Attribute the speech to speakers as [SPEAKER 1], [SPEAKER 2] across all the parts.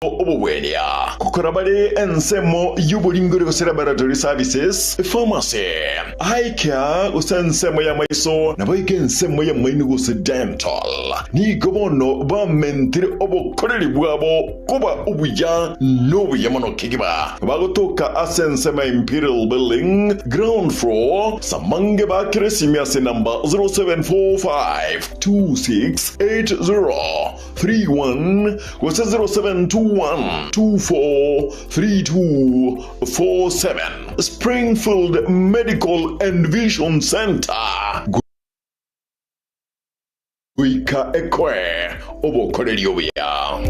[SPEAKER 1] Obuwenia kukorabale ensemo y'uburingiro laboratory services pharmacy eye care usensemo ya maiso naboike ensemo ya mainugus dental ni gobono ba mentire obukoreri bwabo kuba ubuya n'obuyamano kigiba bagotoka asensema Imperial Building ground floor samange ba Kresimyase number 0745268031 wasa 0721243247 Springfield Medical and Vision Center Guika Ekwe obukoreri obuya.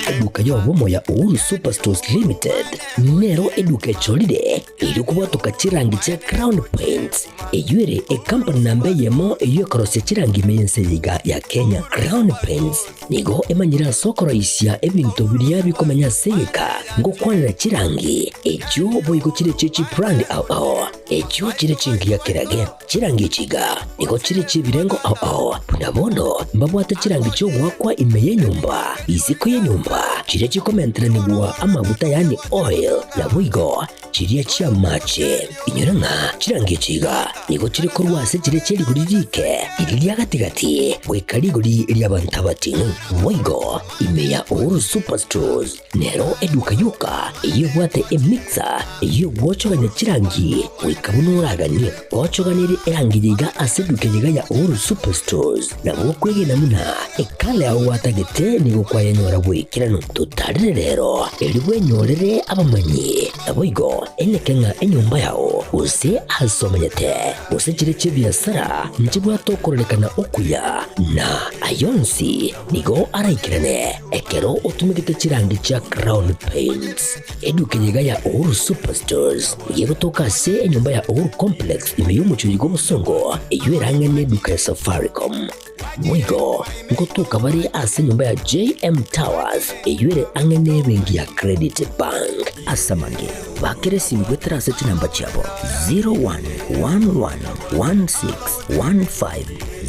[SPEAKER 2] Eduka y'obumo ya Uhuru Superstores Limited nero eduka echolide iri kubwatuka chirangi cha Crown Paints eyuere company nambe yemo eyokorosya chirangi mense yiga ya Kenya. Crown Paints nigo emanyira sokoro isya ebintu biriya bikomanya seka ngo kwanira chirangi ekyo boyiko chire chichi brand ao ekyo chire chingi ya kirage chirangi chiga nigo chire chibirengo ao punabono mbabwata chirangi cyo gwakwa imeye nyumba iziko ye nyumba chire chikomenteranibwa amavuta yani oil ya bwigo chiriya chia mache inyoranga chirangi chiga nigo chire korwase chire cheri guririke iriya gatigati wekariguri iriya bantabati bwigo imeya Uhuru Superstores nero eduka yuka iyo bwate emixer iyo gwochoganya chirangi wikabunuraganye gwochoganire erangi yiga aseduke yiga ya Uhuru Superstores nabo kwegena muna ekale aho watagete nigo kwayanyora bwikirano tutarire rero elibwe nyorere abamanyi nabwigo enekenga enyumba yao use asomanyete use chire chibiasara nchibwa tokorelekana okuya na ayonsi nigo araikirane ekero utumikite chirangi cha Crown Paints eduke yiga ya Uhuru Superstores yego tokase enyumba ya Uhuru Complex imeyumucho yigo musongo eyuerange neduka ya Safaricom mwigo ngotuka bari ase nyumba ya JM Towers eyuere angene bengi ya Credit Bank asamange bakere simbwetera ase chinamba chabo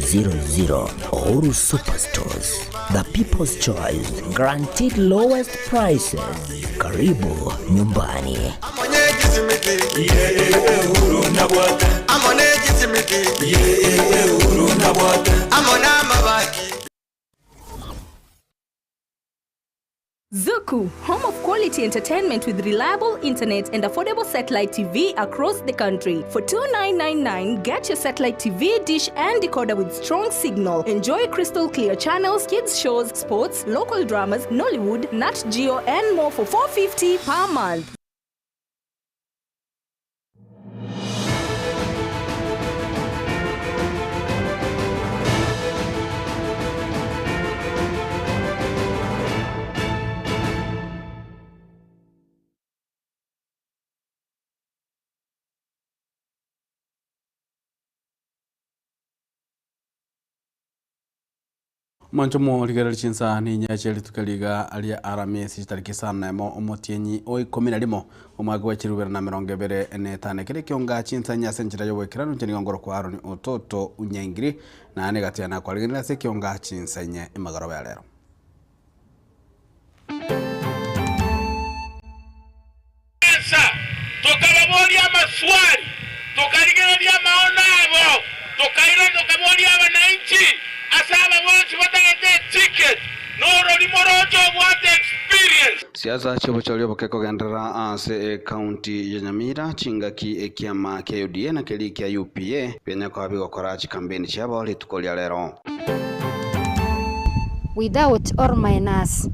[SPEAKER 2] 0111161500. Uhuru Superstores, the people's choice, guaranteed lowest prices. Karibu nyumbani.
[SPEAKER 3] Zuku, home of quality entertainment with reliable internet and affordable satellite TV across the country. For $29.99, get your satellite TV dish and decoder with strong signal. Enjoy crystal clear channels, kids shows, sports, local dramas, Nollywood, Nat Geo, and more for $4.50 per month.
[SPEAKER 4] Manchomo ligara chinsa ni nyacheli tukaliga alia RMS tariki sana mo omotienyi oi 11 omwaka wa 2020 ene tane kile kionga chinsa nyase nchira yo wekirano cheni ngoro kwa aroni ototo unyangiri na ane gatiana kwa ligara se kionga chinsa nye imagaro ya lero
[SPEAKER 5] tukababolia maswali tukaligeria maono yabo tukabolia wananchi asaba wanchi watagete ticket noro limorojo what experience
[SPEAKER 4] siasa chobo cholio bokeko gendera ase county ya Nyamira chingaki ekiama kia UDA na keli kia UPA penya kwa bigo korachi campaign chabo litukolia lero
[SPEAKER 6] without or minus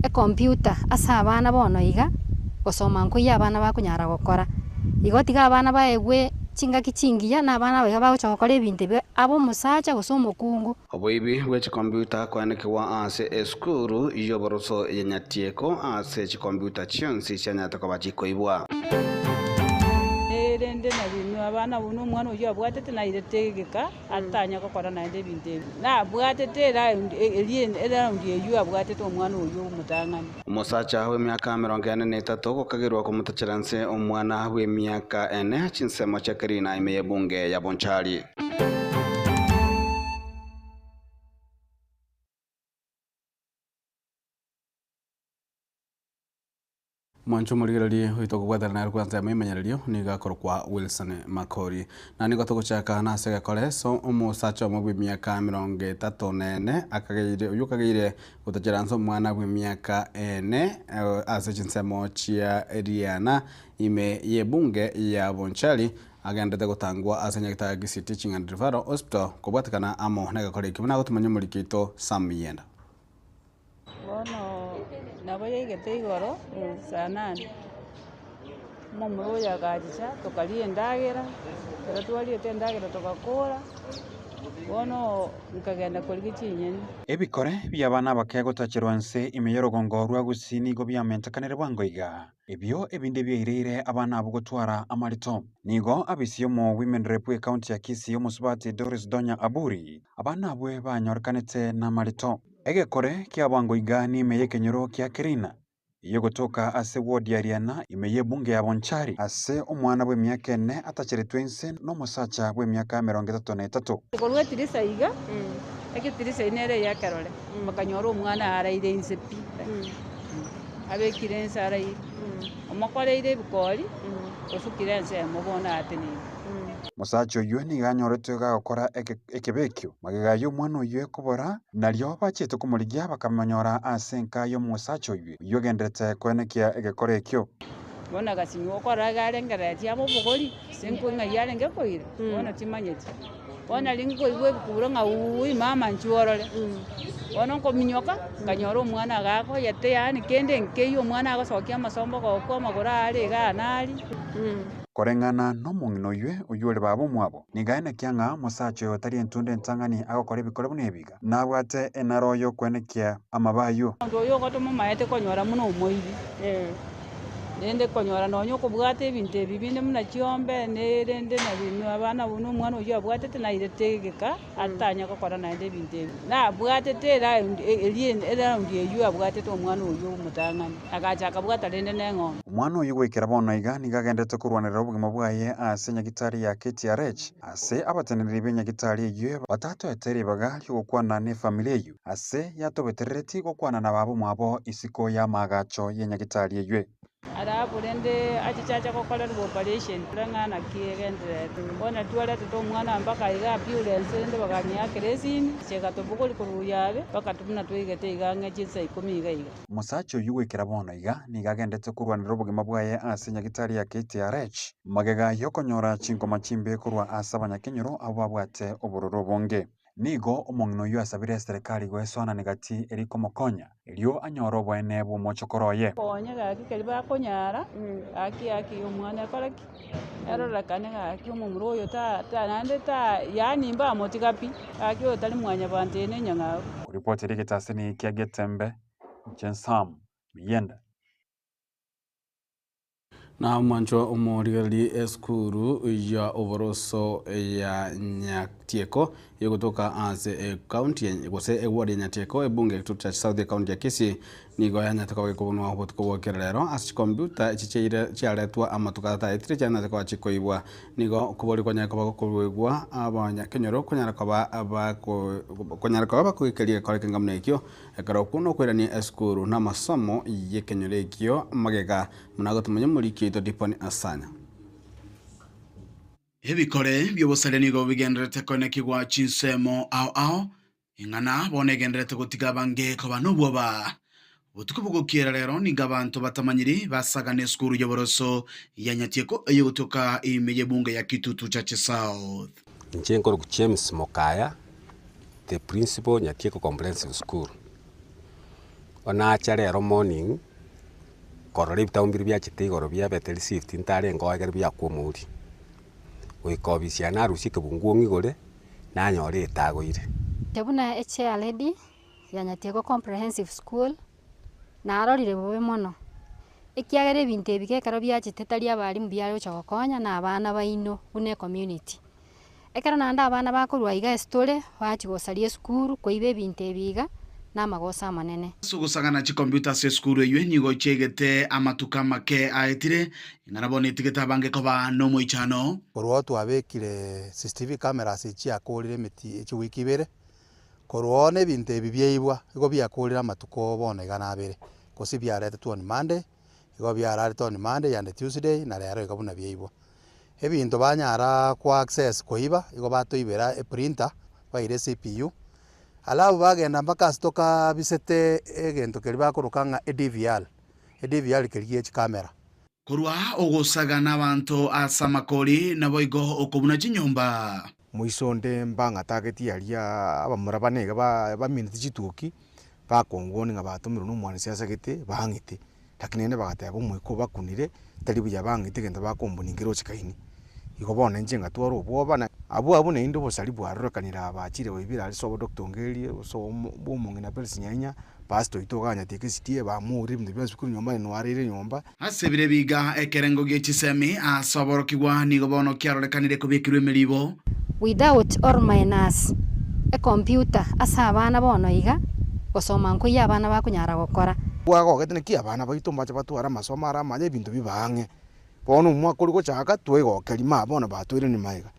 [SPEAKER 6] a computer asaba na bono iga gosoma nkuya abana bakunyara gukora igotiga abana baegwe chingaki chingiya na abana bega baguchokora ebintu abo musacha gusoma kungu
[SPEAKER 4] oboibi wechi computer kwanekiwa ase eskuru iyo boroso yenyatieko ase chi computer chionsi chanyata kwa bachiko ibwa
[SPEAKER 7] rende na binu abana buno omwana oyo abwatete nairetegeka atanya gokora naende ebintu ebi nabwatete eraundi eyo abwatete omwana oyo omotang'ani.
[SPEAKER 4] Omusacha w'emyaka 43 gokagirwa kumutachera nse omwana w'emyaka 4 chinsemo chia Kerina ime ebunge ya Bonchari. Mwancho murigirari huito kugwathana na kwanza mwimenyererio nigakorwo kwa Wilson Makori na nigo tuguchaka na sege koleso umusacha mu myaka 34 akageire uyukageire gutachera nso mwana w'emyaka 4 ase chinsemo chia Riana ime yebunge ya Bonchari agendete gutangwa ase nyagita Gisiti Ching'an Referral Hospital kubwatikana amo negakore kimuna gutumanya mulikito Samiyenda.
[SPEAKER 7] Nabo yegete igoro saa 8 momo yagajicha tukalie ndagera pero twaliete ndagera tukakora bono nkagenda kuri kinyeni
[SPEAKER 8] ebikore by'abana bakegotachirwa nse imeyorogongo rwa gusini go byamentakanire bwangoiga ebyo ebinde byeirire abana abo gutwara amarito nigo abisiyo mu women rep county ya Kisii omusubati Doris Donya Aburi abana abwe banyorkanete na marito egekore kia bwangoiga ni imeye kenyoro kia Kerina iyo gutoka ase ward ya Riana imeye bunge ya Bonchari ase omwana w'emyaka 4 atachiretwe nse n'omusacha w'emyaka 33
[SPEAKER 7] korwa tirisa iga eke tirisa inere ya Karole makanyoro omwana araire nse pi abekire nse araire omakoreire ebikori osukire nse mubona atene
[SPEAKER 8] musacha oyo niganyorete gakora ekebekyo magayo omwana oyo ekobora naryo bachete kumurigia bakamanyora ase nka yo musacha oyo yogendete kwenekia egekore ekyo
[SPEAKER 7] bona gasinyo okora garengera tiamo bugori senko nga yarenge koire bona timanyete bona lingo iwe kubura nga uyi mama nchiorole bona nkominyoka nganyora omwana gako yete yani kende nkeyo omwana agasokia amasombo goko magora ari ganari
[SPEAKER 8] korengana n'omung'ino oyo ore babo mwabo nigaene kianga musacha oyo tari entunde entang'ani agokora ebikore buna ebiga nabwate enaro yo kwenekia amabayo
[SPEAKER 7] oyo gotomo maete konyora muno omoibi nende konyora nonyo kubwate ebintu ebi binde muna chiombe nerende na bino abana buno omwana oyo abwatete nairetegeka atanya gokora naende ebintu ebi nabwatete eraundi eyo abwatete omwana oyo omotang'ani agachaka bwata rende neng'ombe
[SPEAKER 8] omwana oyo gwikira bono iga nigagendete kurwanirira obugima bwaye ase nyagitari ya KTRH ase abateneri b'enyagitari eyo batatoetere ibaga ryogokwana n'efamily eyo ase yatobeterereti gokwana na babo mwabo isiko ya magacho y'enyagitari eyo
[SPEAKER 7] arabulende achichacha kokorerwa operation kurang'ana kiegendere bona twalete omwana mpaka iga ambulance nde baganyia keresini chegatobugori kuruyabe bakatumuna twigete igang'e chinsa 10 iga
[SPEAKER 8] musacha oyo gwikira bono iga nigagendete kurwanirira obugima bwaye ase nyagitari ya KTRH magega yokonyora chinkoma chimbe kurwa ase abanyakenyoro abo babwate obororo bonge nigo omong'ino oyo asabire serikali gwesona negati erikomokonya elio anyora obwene bw'omochokoroye
[SPEAKER 7] konya gaki keri bakonyara aki omwana akoraki erorekane gaki omomuro oyo nande yanimba amotigapi aki oyo tari mwanya bantene nyang'au
[SPEAKER 8] kuripoti rigitase ni kia Getembe Jensam Miyenda
[SPEAKER 4] na mwancho umurigari eskuru ya oboroso ya Nyatieko yogutoka ase county gose ward ya Nyatieko ebunge tucha South County ya Kisii nigo ya Nyatieko gekubunwa obutuko bwokerero ase computer echicheire chiaretwa amatukata etire cyane kwa chikoibwa nigo kubori kwa Nyako bakokurwegwa abanyakenyoro kunyara kwa bakwikerie koreka ngamne ekyo ekaro kuno kwirani eskuru na masomo yekenyore ekyo magega munagotumanya mulikito diponi asanya
[SPEAKER 9] ebikore byobosale nigo bigenderete konekigwa chinsemo ao ingana bonegenderete gutiga bange ko banobwoba butuko bugokiera rero niga abantu batamanyiri basaga neskuru yoboroso ya Nyatieko eyotoka imeye bunge ya Kitutu Chache South
[SPEAKER 10] Njengo ku James Mokaya the principal Nyatieko Comprehensive School ona rero morning korore bitaumbiri bya kitigoro bya beteli shift ntare ngoagere bya kumuri wikobisia na rusike bunguongi gore nanyore itagoire
[SPEAKER 6] tebuna eche lady ya Nyatieko Comprehensive School na arorire bobe mono ekiagera ebinto ebigekero biachitetaria abarimu biare gochogokonya na abana baino bune community. Ekero nande abana bakorwa iga estore bachi gosaria esukuru koiba ebinto ebiga na amagosa amanene.
[SPEAKER 9] Sugusagana chi computer se skuru eyo nigo chegete amatuka make aetire ingarabone tigeta bange koba no moichano.
[SPEAKER 11] Korwa twabekire CCTV cameras ichi akorire miti ichi wiki bere. Korwa ne ebinto ebibyeibwa igo byakorira amatuko bonega nabere. Kosi byarete tu on Monday, igo byarete on Monday and Tuesday na rero igo buna byeibwa. Ebinto banyara kwa access koiba igo batoibera e printer baire CPU. Alafu bagenda mpaka stoka bisete egento keri bakorokanga DVR. DVR keri echi kamera.
[SPEAKER 9] Korwa ogosagana abantu asamakori nabo igo okobuna chinyomba.
[SPEAKER 12] Muisonde mbanga target yaria abamura banega ba minute chituki bakongoni ngabatumira n'umwana siasa gete bangite takinene bagateba umwiko bakunire tari buya bangite genda bakombuningiro chikaini igo bone njenga twaro bwobana abu ne indo bosali bwarokanira abachire wibira ali sobo Dr. Ngeli so bomungina pelsinyanya pasto itoganya tekisitie ba muri bindi byasukuru nyomba no arire nyomba
[SPEAKER 9] asebire biga ekerengo gechisemi asoborokigwa nigo bono kiarolekanire kubikirwe meribo
[SPEAKER 6] without or minus a computer asa abana bono iga gosoma nko ya abana bakunyara gukora
[SPEAKER 12] bwago getene ki abana baitomba batwara masomo ara manye bintu bibange bono umwaka uri gochaka twego kelima bono batwire ni maiga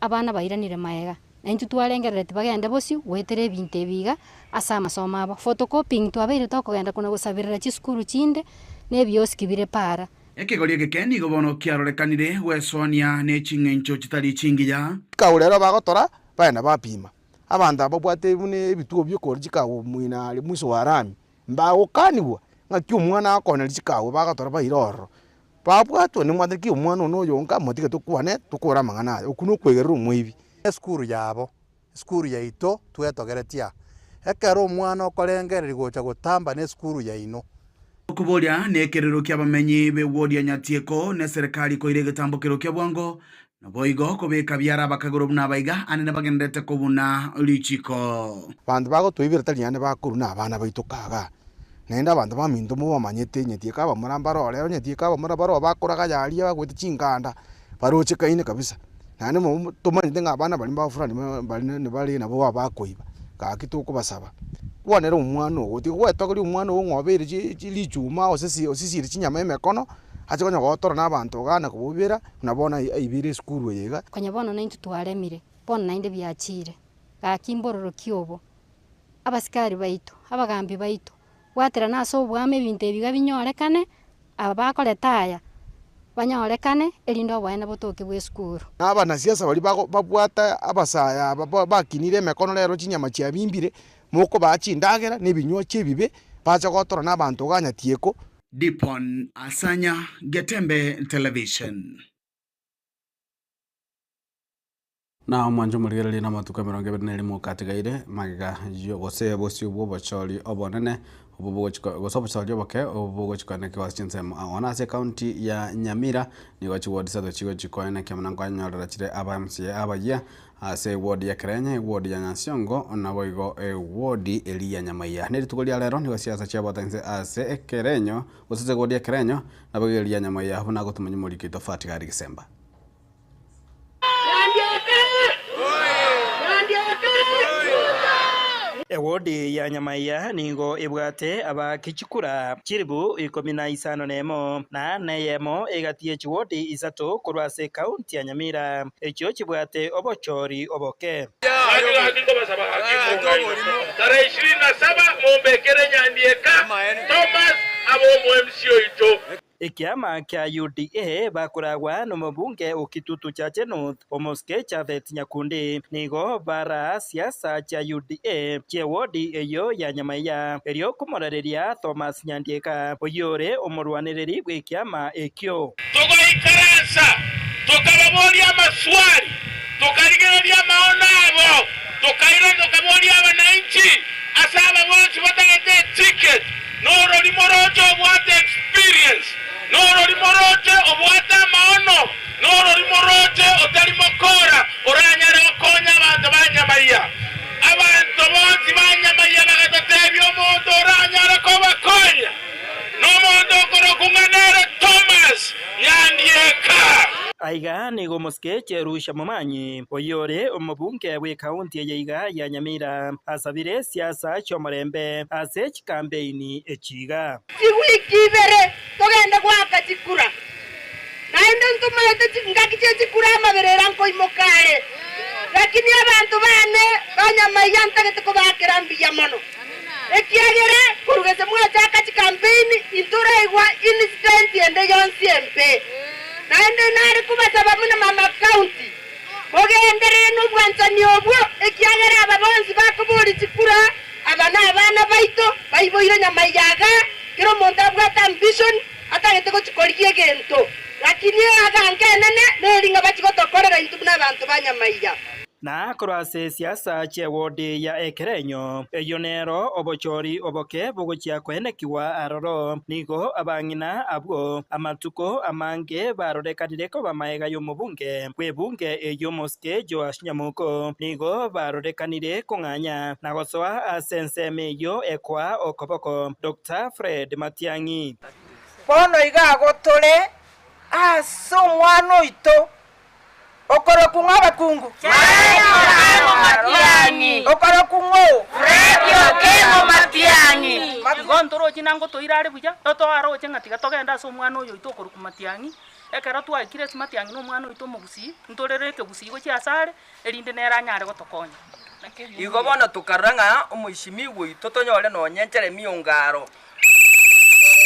[SPEAKER 6] abana bairanire maega na intu twarengerete bagenda bosi wetere ebinto ebiga asa amasomo abo photocopying twabeire tokogenda kuna gusabirira chiskuru chinde nebioski bire para
[SPEAKER 9] ekegorie gekeni igo bono kiarolekanire gwesoania ne chingencho chitari chingiya
[SPEAKER 12] kaurero bagotora baenda bapima abantu abo bwate bune ebituo byokora chikawo mwina ali mwiso warami mbago kanibwa ngaki umwana akona chikawo bagatora bairoro babwatwa ni mwana ki umwana no yonka motike tukwane tukora mangana okuno kwegerera umwibi
[SPEAKER 11] Skuru yabo skuru yaito twetogeretia ekero umwana okorengereri gocha gotamba ne skuru yaino
[SPEAKER 9] okuboria nekerero kyabamenyi be wodi ya Nyatieko ne serikali ko ire getambukiro kya bwango na boigo kobeka byara bakagoro buna baiga anene bagendete kobuna lichiko
[SPEAKER 12] bantu bago twibira taliane bakuru na abana baitokaga nenda abantu baminto mu bamanyete Nyatieka bamurambaro rero Nyatieka bamurambaro bakoraga yaria bagwete chinganda baroche kaine kabisa nane mu tumanye ngabana bali bafurani bali nabo abakoiba kakituko basaba kuonera umwana uti gwetogeri umwana ng'obere lichuma osisiri chinyama emekono ache konya gotora n'abantu gana kububira unabona ibire skuru yega
[SPEAKER 6] konya bono na intu twaremire bono nainde byachire gakimbororo kiobo abasikari baito abagambi baito gwatera naso bwame ebintu ebiga binyorekane aba bakoretaya banyorekane elindo bwana botoke bwe skuru
[SPEAKER 12] abana siasa bali babwata abasaya bakinire mekono lero chinyama chia bimbire moko bachindagera nebinywa chebibe bacha gotora n'abantu ga Nyatieko
[SPEAKER 9] Dipon Asanya Getembe Television
[SPEAKER 4] na mwanjo muligereri na matuka 21 katigaire magiga yo gose bosi ubo bacholi obonene ubo gosobo chali oboke ubo gochikane kwa chinsema ona se county ya Nyamira ni gochi ward sa chigo chikoene kemana kwa nyorera chire abamsie abaya ase ward ya Kirenya ward ya Nyasiongo na boigo ward Elia Nyamaiya neri tukolia lero ni siasa cha botanse ase Kirenyo goseze ward ya Kirenyo na boigo Elia Nyamaiya buna gotumanyi muliki tofauti gari Disemba
[SPEAKER 13] Ewodi ya Nyamaiya ningo ibwate abakichikura chiribu 15 na neyemo egatie chiwodi isato kurwase kaunti ya Nyamira ekyo kibwate obochori oboke
[SPEAKER 5] tarehe 27 Mombekere Nyandieka Thomas abo MCO ito
[SPEAKER 13] Ikiama kia UDA bakuragwa n'umubunge ukitutu cha North Omoske Chavet Nyakundi nigo bara siasa cha UDA che wodi eyo ya Nyamaiya eryo kumorereria Thomas Nyandieka oyore omurwaniriri gwikiama ekyo
[SPEAKER 5] tugoikaransa tukababoria maswali tukarigereria maono abo tukaboria wananchi asaba bonse batagete ticket noro limorojo what experience noro limoroje obwata maono noro limoroje otalimokora oranyare okonya abantu banyamaiya abantu bonsi banyamaiya bagatatebya omuntu oranyare ko bakonya n'omuntu okoro kungana
[SPEAKER 13] iga nigo Moske Cherusha Momanyi oyore omubunge we county yeiga ya Nyamira asabire siasa chomorembe ase campaign echiga
[SPEAKER 14] wiki ibere togenda gwaka chikura naende ntumaete chingaki chikura amaberera nkoimokare lakini abantu bane banyamaiya ntagete kubakira mbiya mono ekiagere kurugeze mwachaka chikampeni inturaigwa incident ende yonsi empe naende nari kubasaba muna mama county mogenderere n'ubwanzani obwo ekiagere ababonzi bakuburi chikura abana baito baiboire nyamaiyaga kiro monta bwata ambition atagete ko chikoriye gento lakini agankenene neringa bachikotokorera intu n'abantu banyamaiya
[SPEAKER 13] na korase siasa chewodi ya Ekerenyo eyonero obochori oboke bogochia kwenekiwa aroro nigo abangina abwo amatuko amange barorekanire ko bamaega y'omubunge kwebunge eyo Moske Joash Nyamuko nigo barorekanire kong'anya na gosoa asenseme yo ekwa okoboko Dr. Fred Matiang'i
[SPEAKER 15] bono iga gotore aso mwana oito okoro kunga bakungu Matiang'i okoro kungo Radio Kemo Matiang'i
[SPEAKER 16] magontoro chinango to irare buja to aro chenga tiga togenda so mwana oyo ito okoro ku Matiang'i ekero twakire Matiang'i no mwana oito mugusi ntorere ke busi go chiasare erinde nera nyare gotokonya
[SPEAKER 15] igo bono tukaranga omuishimi wito tonyore no nyenchere miongaro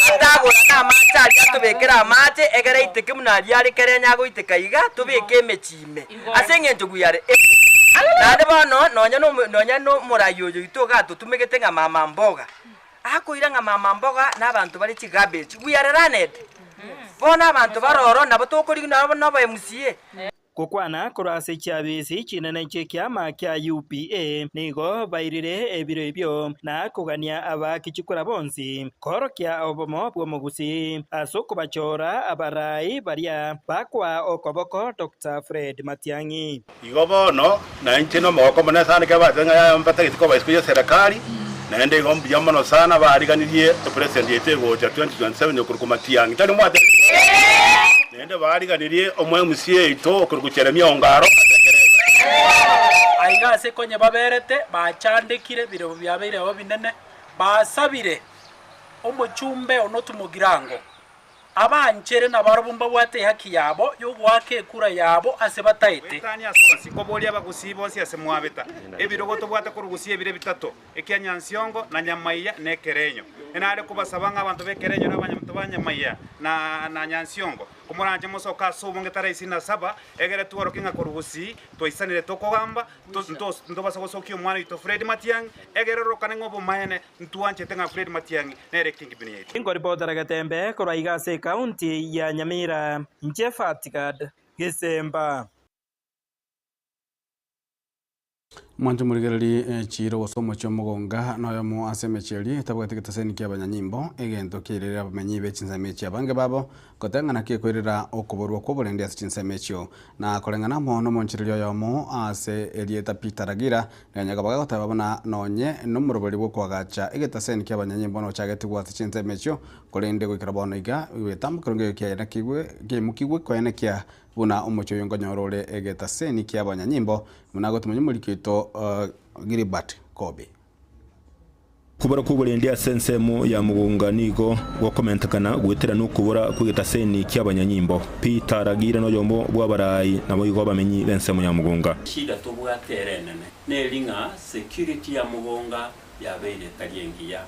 [SPEAKER 15] atagora na machari atubekera amate egere iteke munari ari kerenya go itekaiga tubeke mechime asenge njuguyare nade bono nonya no murayo yo itoga tutumegete nga mama mboga akoira nga mama mboga n'abantu bari chigabechi guyare ranet bona abantu baroro nabo tokori nabo MCA
[SPEAKER 13] Kukwana kurase chabisi chinene chekiama kya UPA nigo bairire ebiro ebyo na kugania aba kichukura bonsi korokia obomo bwomugusi asoko bachora abarai baria bakwa okoboko Dr. Fred Matiang'i
[SPEAKER 17] igo bono na nchino moko mona sana ke bazenga ya mpata kitiko baisikuye serikali naende igombi yamono sana bariganirie president yetego cha 2027 yokuruku Matiang'i tani mwate nende bariganirie omwe MCA ito okurukucheremia ongaro
[SPEAKER 18] aiga se konye baberete bachandikire biro byabeire abo binene basabire omuchumbe onotumugirango abanchere nabarubumba bwate haki yabo yo gwake kura yabo ase bataite
[SPEAKER 19] tani asonsi koboli abagusibo si ase mwabeta ebiro goto bwate kurugusie bire bitato ekyanyansiongo na Nyamaiya ne Kerenyo enare kubasabanga abantu bekerenyo n'abanyamuto banyamaiya na nyansiongo kumuranje musoka subonge taraisi na saba egere tuwaro kinga kurugusi toisanire tokogamba ndo basogosokyo mwana ito Fred Matiang'i egere rokane ngobo mayene ntuanche tenga Fred Matiang'i nere kingi bineti
[SPEAKER 13] ingo ripota ragatembe koraiga se county ya Nyamira Njefatikad Gisemba
[SPEAKER 4] Mwanjo murigereri chiro wasomo cho mugonga noyo mu asemecheri tabwate kitaseni kya banyanyimbo egento kirere abamenyi bechinsamechi abange babo kotengana kie kwirira okuborwa kuburendi asichinsamechio na kolengana mono monchirio yomo ase Elieta Peter Ragira nyanyaga baga gotabona nonye nomurobori bwo kwagacha egetaseni kya banyanyimbo no chageti gwa asichinsamechio kolende gwikira bono iga wetambukironge kya na kigwe gemukigwe kwene kya buna omocho yongonyorore egetaseni kya banyanyimbo munago tumunyumurikito Gilbert Kobe
[SPEAKER 20] kubura kuburendia sensemo ya mugunga nigo gwokomentakana gwetera no kubura kwigeta seni ky'abanyanyimbo Peter Ragira no yombo bwabarayi nabo yigo bamenyi lensemo ya mugunga
[SPEAKER 21] shida tobwaterenene nelinga security ya mugunga yabeire taliengia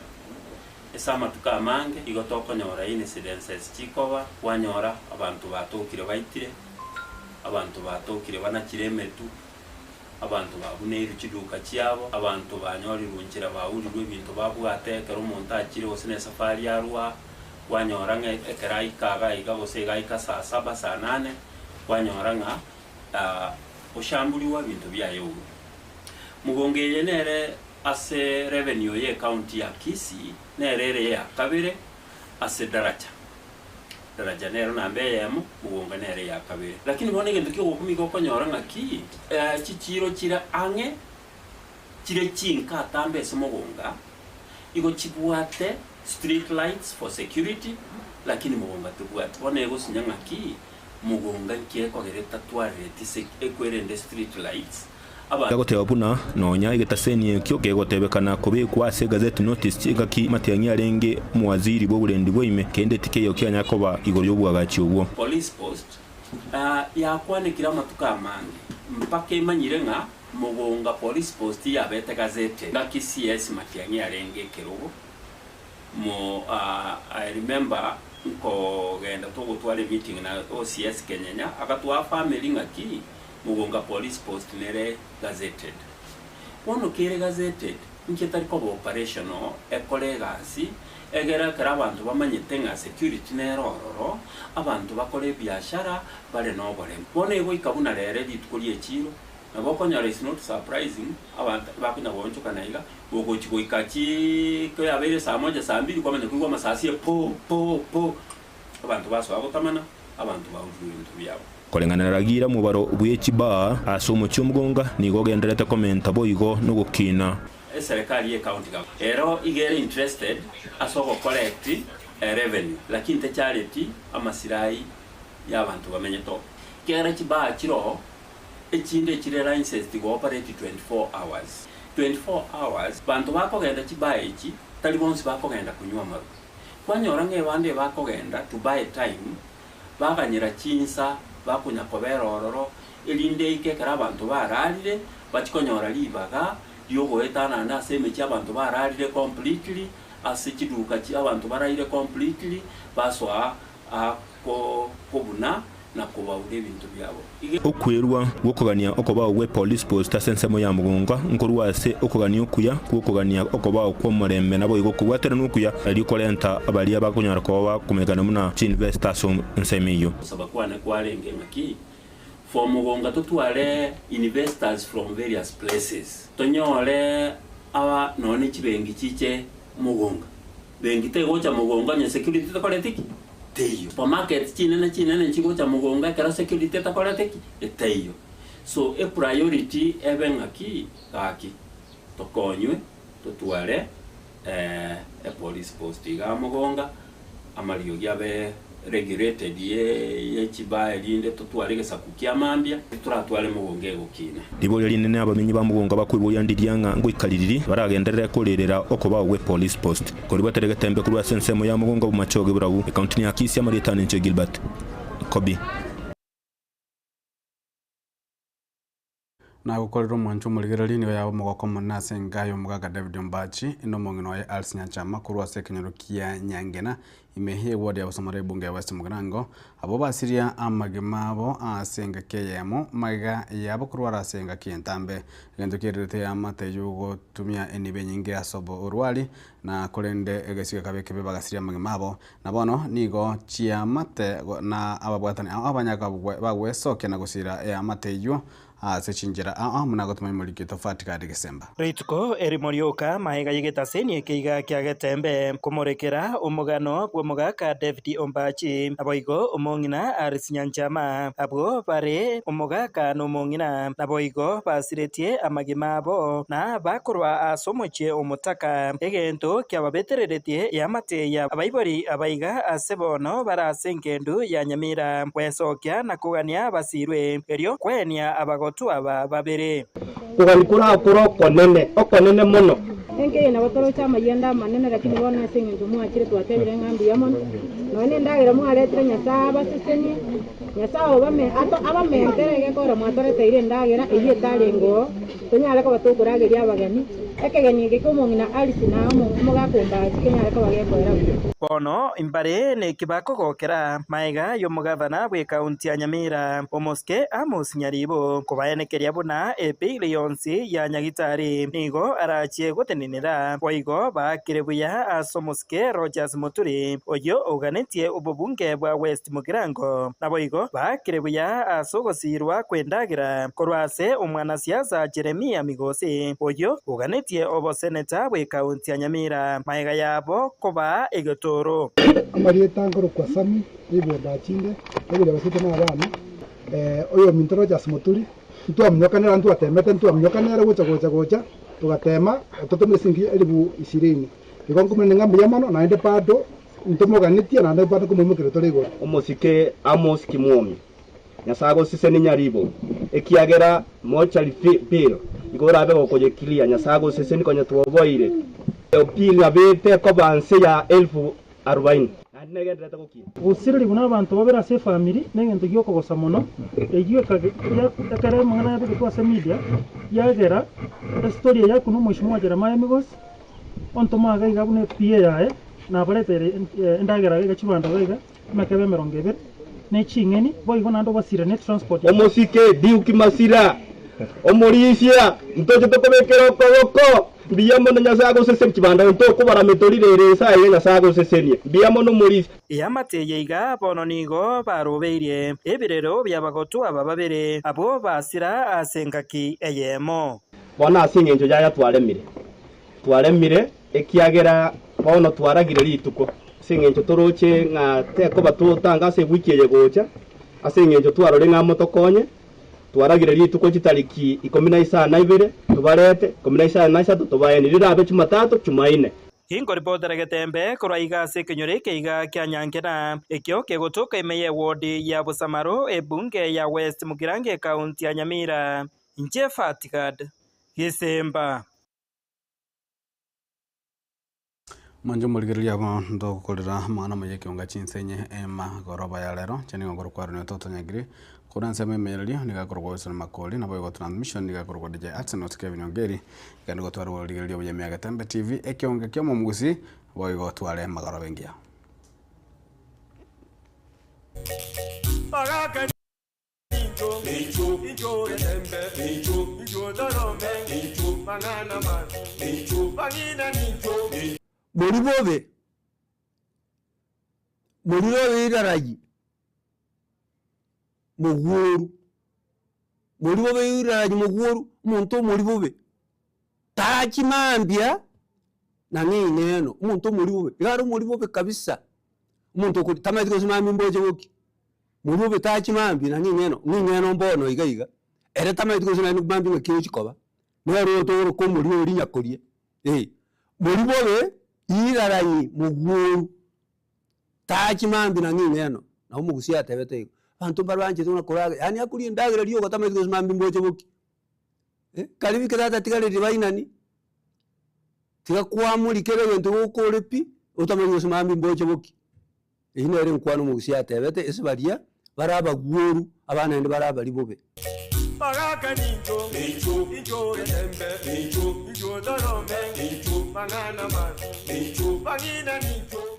[SPEAKER 21] esama tukamange igotokonyora incidences chikoba wanyora abantu batokire baitire abantu batokire banakiremetu abantu babune irukiduka cyabo abantu banyori rungira bawurirwe ibintu babwatekera umuntu akiri hose ne safari yarwa wanyora nga ekerai kaga igabose gaika saa 7 saa 8 wanyora nga oshambuliwa bintu byayo mugongeye nere ase revenue ye county ya Kisii nerere ya kabire ase daraja nero nambe yemo mugonga nere ya kabire lakini bone gendo kyo kumiko konyora ngaki chichiro kira ange kire chinka tambe se mugonga igo chibwate street lights for security lakini mugonga tubwate bone go sinyangaki mugunga nkiekogereta twarete ekwerende street lights
[SPEAKER 20] gagoteba buna nonya igetaseni kyo gegotebekana kubikwa ase gazette notice chigaki matiangi arenge muwaziri bw'oburendi bw'ime kende tikeyo kyanya koba igoro y'obwagachi obwo
[SPEAKER 21] police post yakwanekira amatuka amange mpaka imanyire nga mugunga police post yabete gazette ngaki CS matiangi arenge kerugo I remember ko genda to gutware meeting na OCS Kenya akatwa family ngaki mugunga police post nere gazetted wono kire gazetted nketari ko operational ecolegasi egera kara abantu bamanyite nga security nerororo abantu bakore biashara bale no bole bone ego ikabuna rere ditukuri ekiro naboko nyara is not surprising abantu bakunya boncho kanaiga ugo chiko ikachi ko yabere saa moja saa mbili kwa manya kuwa masasi po abantu baso agotamana abantu bawuju ibintu byabo
[SPEAKER 20] kolengana ragira mubaro bw'ekiba asomo cy'umugonga nigo genderete komenta boyigo no gukina
[SPEAKER 21] serikali ye county government ero igere interested asoko collect revenue lakini te charity amasirai y'abantu bamenye to kera kiba kiro ekinde kirera license to operate 24 hours bantu bakogenda kiba eki tali bonsi bakogenda kunywa maru kwanyora ngebande bakogenda to buy time bakanyira kinsa bakunya koberororo elinde ikekera abantu baralire bakikonyora libaga yogo etana na seme cy'abantu baralire completely asikiduka cy'abantu baralire completely baswa ko buna na kuba uri bintu byabo
[SPEAKER 20] okwerwa gukogania okoba we police post asensemo ya mugunga nkorwase okogania okuya gukogania okoba okwo murembe nabo igokubwatera nukuya ali kolenta abali abakunyara ko kumegana muna investors nsemiyo
[SPEAKER 21] sabakwana kwalenge maki for mugunga tutwale investors from various places tonyole aba none kibengi kiche mugunga bengi tegocha mugunga nya security takoletiki teyo supermarket chinene chiko cha mugonga kera security takoletiki teyo so a priority ebengaki kaki tokonywe tutwale a police post ga mugonga amaliyo yabe regulated ye chibaye linde tutwale gesa kukyamambya turatwale mugonge gukina
[SPEAKER 20] libolyo linene abamenyi ba mugonga bakwibulya ndiryanga ngo ikaliriri baragenderera kolerera okoba we police post kuri baterega tembe kuri sensemo ya mugonga bumachoge burabu county ya Kisi ya Maritani nche Gilbert Kobi
[SPEAKER 4] na gukorera mwancho muligereri niwe yabo mugoko munase ngayo mugaga David Mbachi ino mongino wa Alsi Nyachama kurwa sekenyorukia Nyangena imehie wodi ya basomare bunge ya West Mugirango abo basiria amagemabo asenga keyemo maga yabo kurwa rasenga kientambe gendo kirete amate yugo tumia enibe nyinge asobo urwali na kolende egesiga kabeke bagasiria amagemabo na bono nigo chia mate na ababwatani abanyaka bagwesoke na gusira amate yu sechinjira munagotuma imuliki tofauti kadi Desemba
[SPEAKER 13] Ritko erimorioka mahega yigetaseni keiga kyagetembe kumorekera umugano gw'omugaka David Ombachi aboigo umongina Alsi Nyachama abo bare umugaka n'umongina naboigo basiretie amagimabo na bakorwa asomoche umutaka egento kyababetereretie yamateya abaibori abaiga asebono barasengendu ya Nyamira kwesokya na kugania basirwe erio kwenia abagotu aba babere
[SPEAKER 1] kuganikura okonene muno
[SPEAKER 22] engeye na batoro chama yenda manene lakini bona sengendu mwachire twatebire ngambi yamono none ndagira mwaletire nyasaba sisenye nyasaba bame abame enterege kora mwatore teire ndagira iye tarengo tunyale ko batokurageria abagani ekegeni gikomongina Alsi na mugakomba Kenya ko bagekorera
[SPEAKER 13] bono imbare ne kibako gokera maiga yo mugavana bwe county ya Nyamira omoske Amos Nyaribo kubayenekeria buna epilionsi ya Nyagitari nigo arachie goteninira boigo bakirebuya asomoske Rogers Muturi oyo oganetie ububunge bwa West Mugirango na boigo bakirebuya asogosirwa kwendagira korwase umwana siasa Jeremia Migosi oyo oganetie oboseneta bwe county ya Nyamira maiga yabo koba egotoro
[SPEAKER 23] amarieta ngoro kwa sami ibo bachinde ebile basite n'abana oyo minto Rogers Muturi ntwamnyokanera ntwatemete ntwamnyokanera gocha tugatema tutumire singi 2020 ikonkumene ngambi yamano naende pado ntomoganitie naende pado kumumukire tole igoro
[SPEAKER 1] omosike Amos Kimwomi nyasago siseni nyaribo ekiagera mochari bill igorabe gokojekilia nyasago siseni konye tuoboire bill abete ko banse ya 1040 negendete gokia
[SPEAKER 2] usiriri buna abantu babera se family negento gyoko gosa muno egiye kare mangana yabe kwa media yagera story ya kuno mheshimiwa Jeremiah Migos onto maga igabune PA yae na barete endagera ga chibanda ga makebe 200 ne chingeni boy gona ndo basira ne transport
[SPEAKER 1] omosike diuki masira omorisia ntoje tokobekero koko biyamono nyasago sese chibanda nto kubara metorire sa ye nyasago sesenie biyamono morisi
[SPEAKER 13] yamateye iga bono nigo barobeirie ebirero byabagotu abababere abo basira asengaki eyemo
[SPEAKER 1] bona asingenjo ya twaremire ekiagera bono twaragire rituko singenjo toroche nga teko batutanga se wikiye gocha asingenjo twarore nga motokonye twaragire rituko kitariki 12 tubarete 13 tubaye nirirabe Jumatatu Jumaine
[SPEAKER 13] Hingo ripotera getembe kuraiga se kenyore keiga kya nyankena ekyo kegotoka imeye ward ya Busamaro ebunge ya West Mugirange county ya Nyamira nje Fatikad Gisemba
[SPEAKER 4] Manjo mulgiriya ba ndo kolira mana maye kyonga chinsenye ema goroba ya lero chani ngoro kwa rino toto nyagiri kuranse memereri niga korwa sana makoli na boyo transmission niga korwa DJ Arsenal Kevin Ongeri kandi gotwara wolgiriya boye mega tembe TV ekyonga kyomo mugusi boyo gotware magoroba ngia
[SPEAKER 3] Baraka Injo getembe Injo dorome Injo banana man Injo bangina ninjo
[SPEAKER 7] Moribobe iraraji mogworu moribobe iraraji mogworu muntu moribobe takimambia na neno muntu moribobe igaro moribobe kabisa muntu ko tamatiko simambi mboje woki moribobe takimambia na neno mbono igaiga ere tamatiko simambi mbambi ngakyo chikoba nero to ko moribobe rinyakorie moribobe irarayi muguru takimambi na neno na umugusi atebete bantu barwanje tuna koraga yani akuri ndagira riyo gata maziko simambi mboje boki kalibi kadata tigale ribainani tiga kwamuri kere wento ukorepi utamaziko simambi mboje boki ine ere nkwano umugusi atebete esibaria baraba guru abana ndi baraba libobe
[SPEAKER 3] Baraka Injo getembe Injo dorome Injo banana man Injo bangina ninjo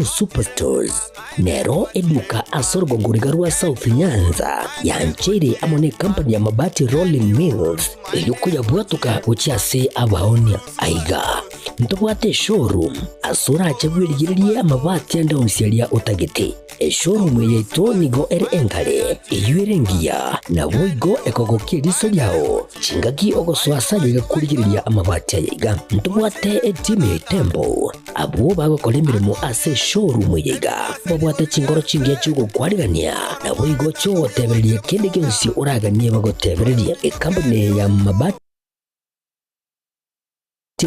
[SPEAKER 24] Superstores Nero eduka asorgo nguriga rwa South Nyanza yanchere amone company ya mabati Rolling Mills eyuko yabwatuka ucyase abahonia aiga ntobwate showroom asura achabwirigirie amabati anda usialia utagete showroom yeto nigo ere engale eyuerengia na boigo ekogokie riso yao chingaki ogoswasa yigakurigiria amabati aiga ntobwate etime tembo abo bagokora imirimo ase showroom yiga babwate chingoro chingia chugo kwarigania na boigo cho teberie kende gensi uraganie bagoteberie company ya mabati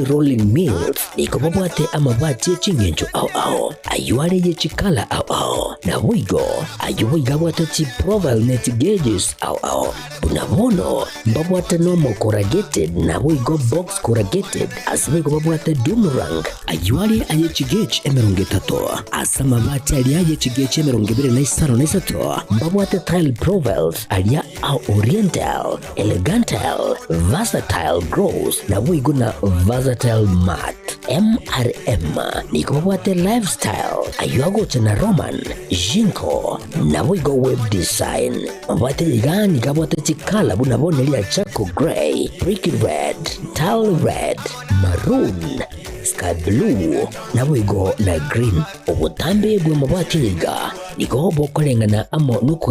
[SPEAKER 24] Rolling Mills niko babwate amabati chingenjo ao ayuare ye chikala ao na boigo ayuiga bwate chi profile net gauges ao bunamono babwate normal corrugated na boigo box corrugated asibigo babwate boomerang ayuare aye chigage emerongetato asama mabati aye chigage emerongibere na isaro na isato babwate tile profiles alia oriental elegantal versatile grows na boigo na versatile mat MRM niko babwate lifestyle aywagocha na Roman Jinko nabo igo web design babwate igani kabwate chikala buna bonelia Chaco Grey, Bricky Red, Tile Red, Maroon, Sky Blue nabo igo na green. Obutambe bwe mabwate iga niko bokolengana amo nuko